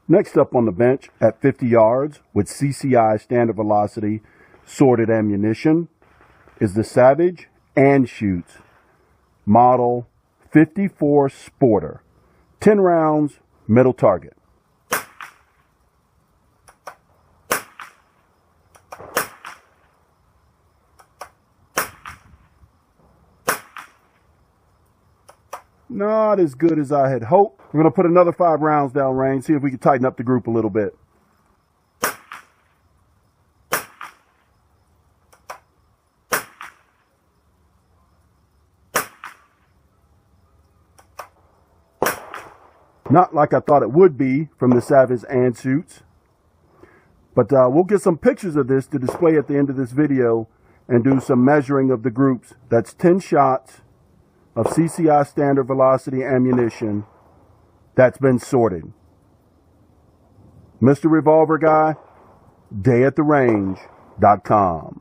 Next up on the bench at 50 yards with CCI standard velocity sorted ammunition is the Savage Anschutz Model 54 Sporter. 10 rounds, middle target. Not as good as I had hoped. We're going to put another 5 rounds down range, see if we can tighten up the group a little bit. Not like I thought it would be from the Savage Anschutz. But we'll get some pictures of this to display at the end of this video and do some measuring of the groups. That's 10 shots of CCI standard velocity ammunition that's been sorted. Mr. Revolver Guy, dayattherange.com.